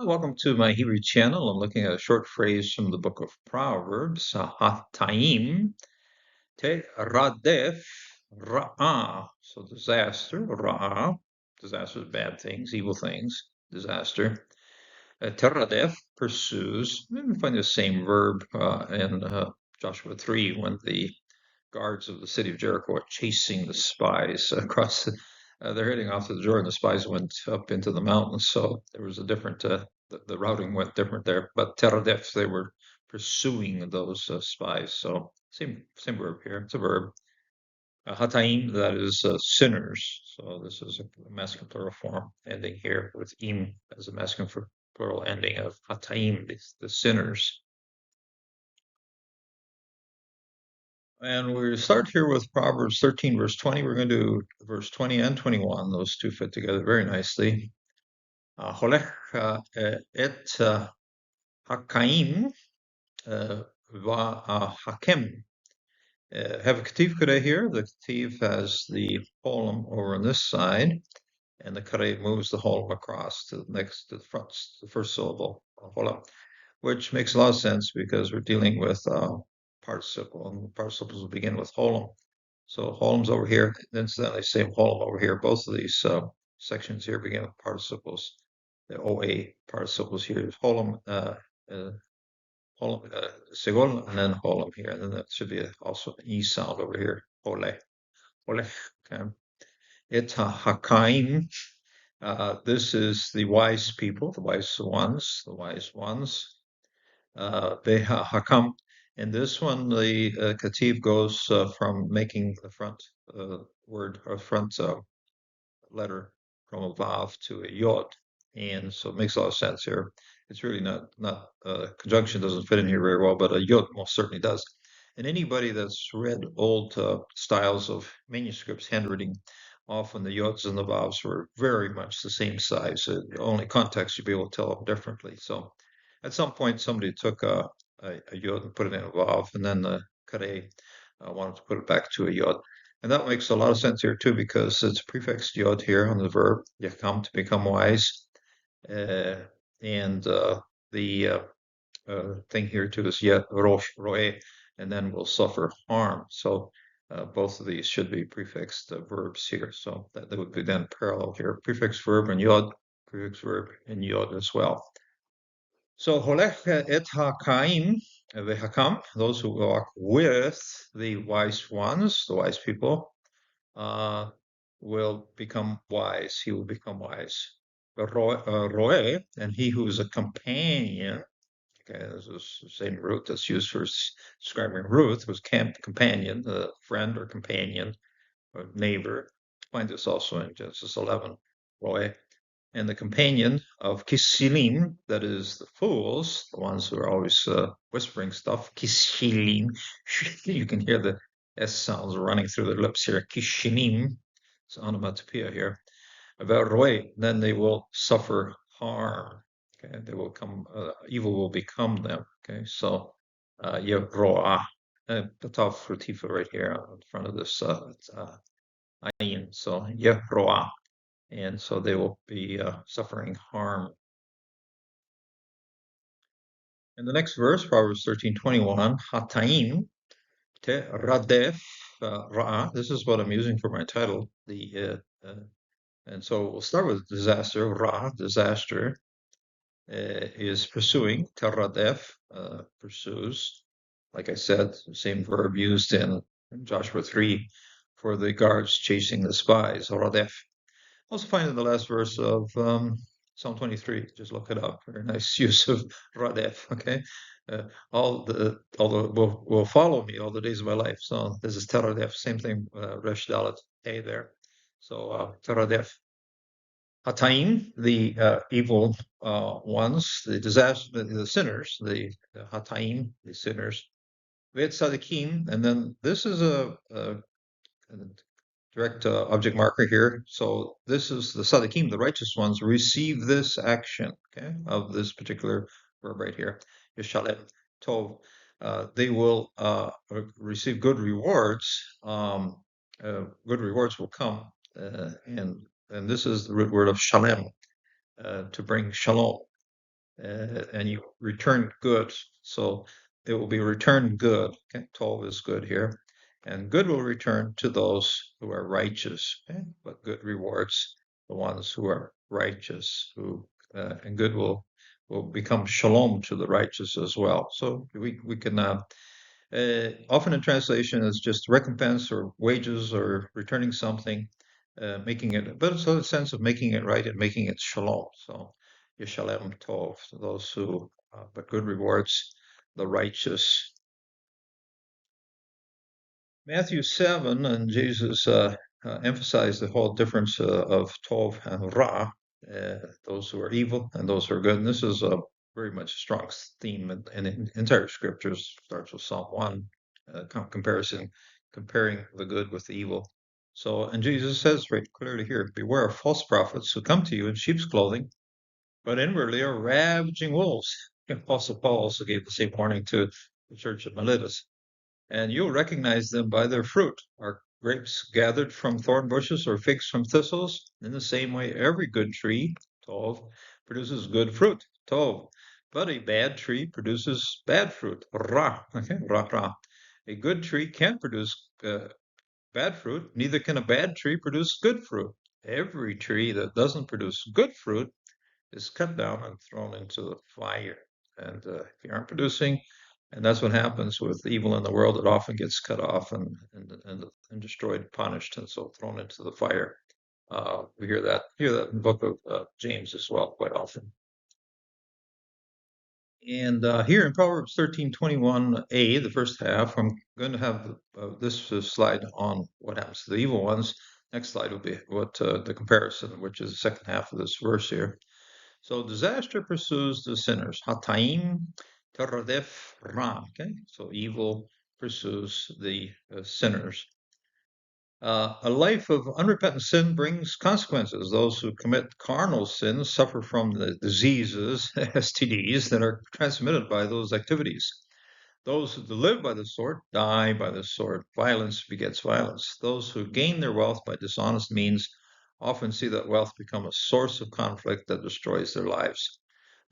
Welcome to my Hebrew channel. I'm looking at a short phrase from the book of Proverbs, Hataim, te radef, ra'ah. So disaster, ra'ah, disaster is bad things, evil things, disaster. Teradef, pursues. We find the same verb in Joshua 3 when the guards of the city of Jericho are chasing the spies across. They're heading off to the Jordan. The spies went up into the mountains, so there was a different. The routing went different there. But teradef, they were pursuing those spies. So same verb here. It's a verb. Hataim, that is sinners. So this is a masculine plural form ending here with im as a masculine plural ending of hataim, the sinners. And we start here with Proverbs 13, verse 20. We're going to do verse 20 and 21. Those two fit together very nicely. Holech et hakaim va hakem. Have a kativ kare here. The kativ has the holum over on this side, and the kare moves the holum across to the front, the first syllable, hola, which makes a lot of sense because we're dealing with participle, and participles will begin with holum. So holum's over here, incidentally, same holum over here. Both of these sections here begin with participles. The OA participles here is holum, segol, and then holum here. And then that should be also an E sound over here, ole, ole. Okay. Et hakaim. This is the wise people, the wise ones, the wise ones. Veha hakam. In this one, the kativ goes from making the front word or front letter from a vav to a yod, and so it makes a lot of sense here. It's really not conjunction doesn't fit in here very well, but a yod most certainly does. And anybody that's read old styles of manuscripts, handwriting, often the yods and the vavs were very much the same size. Only context you'd be able to tell them differently. So at some point, somebody took a yod and put it in a vav, and then the kare wanted to put it back to a yod. And that makes a lot of sense here too, because it's prefixed yod here on the verb yakam, to become wise. And the thing here too is yet rosh roe, and then will suffer harm. So both of these should be prefixed verbs here. So that would be then parallel here. Prefix verb and yod, prefix verb and yod as well. So holech et hakaim vehakam, those who walk with the wise ones, the wise people, will become wise. He will become wise. Roe, and he who is a companion. Okay, this is the same root that's used for describing Ruth, was companion, the friend or companion or neighbor. Find this also in Genesis 11. Roe, and the companion of Kisilim, that is the fools, the ones who are always whispering stuff. Kisilim, you can hear the S sounds running through their lips here. Kishinim, it's onomatopoeia here. About Roy, then they will suffer harm. Okay, they will come. Evil will become them. Okay, so Yevroah, Patav Frutifa right here in front of this ayin. So Yevroah, and so they will be suffering harm. In the next verse, Proverbs 13:21, Hataim te radef ra'ah. This is what I'm using for my title. And so we'll start with disaster. Ra, disaster, is pursuing. Teradef, pursues. Like I said, the same verb used in Joshua 3 for the guards chasing the spies. Radef. Also find in the last verse of Psalm 23. Just look it up. Very nice use of radef. Okay, all the will follow me all the days of my life. So this is teradef. Same thing. Resh dalet a there. So teradef. Hataim, the evil ones, the disaster, the sinners, the hataim, the sinners. Vet sadikim, and then this is a direct object marker here. So this is the sadikim, the righteous ones, receive this action, okay, of this particular verb right here. Yeshalem tov. They will receive good rewards. Good rewards will come, and this is the root word of shalem, to bring shalom. and you return good. So it will be returned good. Okay? Tov is good here. And good will return to those who are righteous. Okay? But good rewards the ones who are righteous, and good will become shalom to the righteous as well. So we can often in translation it's just recompense or wages or returning something, making it, but it's a sense of making it right and making it shalom. So Yeshalem Tov, those who, but good rewards the righteous. Matthew 7, and Jesus emphasized the whole difference of Tov and Ra, those who are evil and those who are good. And this is a very much strong theme in entire scriptures. Starts with Psalm 1, comparing the good with the evil. So, and Jesus says very clearly here, beware of false prophets who come to you in sheep's clothing, but inwardly are ravaging wolves. Apostle Paul also gave the same warning to the church of Miletus. And you'll recognize them by their fruit. Are grapes gathered from thorn bushes or figs from thistles? In the same way, every good tree, Tov, produces good fruit, Tov. But a bad tree produces bad fruit, Ra. Okay, Ra, Ra. A good tree can't produce bad fruit, neither can a bad tree produce good fruit. Every tree that doesn't produce good fruit is cut down and thrown into the fire. And if you aren't producing, and that's what happens with evil in the world, it often gets cut off and destroyed, punished, and so thrown into the fire. We hear that in the book of James as well quite often. And here in Proverbs 13:21a, the first half, I'm going to have this slide on what happens to the evil ones. Next slide will be what the comparison, which is the second half of this verse here. So disaster pursues the sinners. Hataim teradef ra. Okay, so evil pursues the sinners. A life of unrepentant sin brings consequences. Those who commit carnal sins suffer from the diseases, STDs, that are transmitted by those activities. Those who live by the sword die by the sword. Violence begets violence. Those who gain their wealth by dishonest means often see that wealth become a source of conflict that destroys their lives.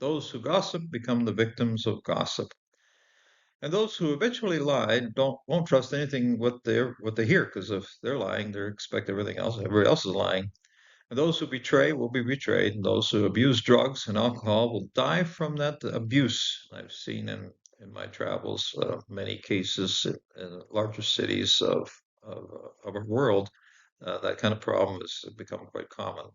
Those who gossip become the victims of gossip. And those who habitually lie won't trust anything what they hear, because if they're lying, they expect everything else. Everybody else is lying. And those who betray will be betrayed, and those who abuse drugs and alcohol will die from that abuse. I've seen in my travels many cases in larger cities of our world. That kind of problem has become quite common.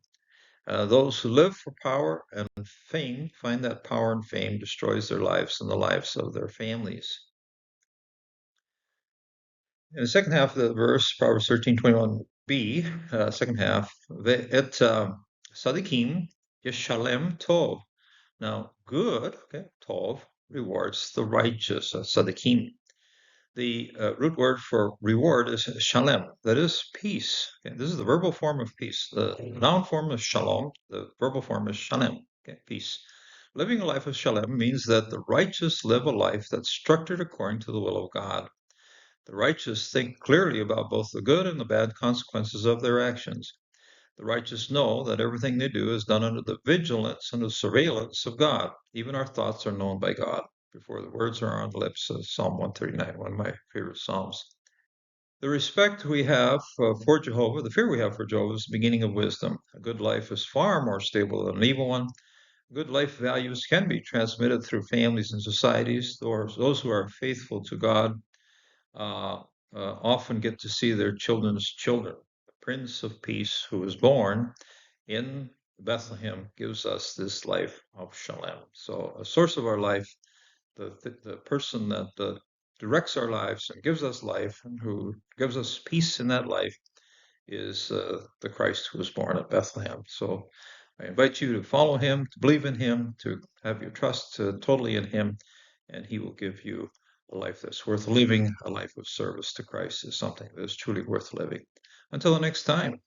Those who live for power and fame find that power and fame destroys their lives and the lives of their families. In the second half of the verse, Proverbs 13:21b, second half, it Sadikim Yeshalem Tov. Now, good, okay, Tov, rewards the righteous, Sadikim. The root word for reward is shalem, that is peace. Okay, this is the verbal form of peace. The noun form is shalom, the verbal form is shalem, okay, peace. Living a life of shalem means that the righteous live a life that's structured according to the will of God. The righteous think clearly about both the good and the bad consequences of their actions. The righteous know that everything they do is done under the vigilance and the surveillance of God. Even our thoughts are known by God before the words are on the lips, Psalm 139, one of my favorite Psalms. The respect we have for Jehovah, the fear we have for Jehovah is the beginning of wisdom. A good life is far more stable than an evil one. Good life values can be transmitted through families and societies. Those who are faithful to God often get to see their children's children. The Prince of Peace, who was born in Bethlehem, gives us this life of Shalem. So, a source of our life, the person that directs our lives and gives us life and who gives us peace in that life is the Christ who was born at Bethlehem. So, I invite you to follow him, to believe in him, to have your trust totally in him, and he will give you a life that's worth living. A life of service to Christ is something that is truly worth living. Until the next time.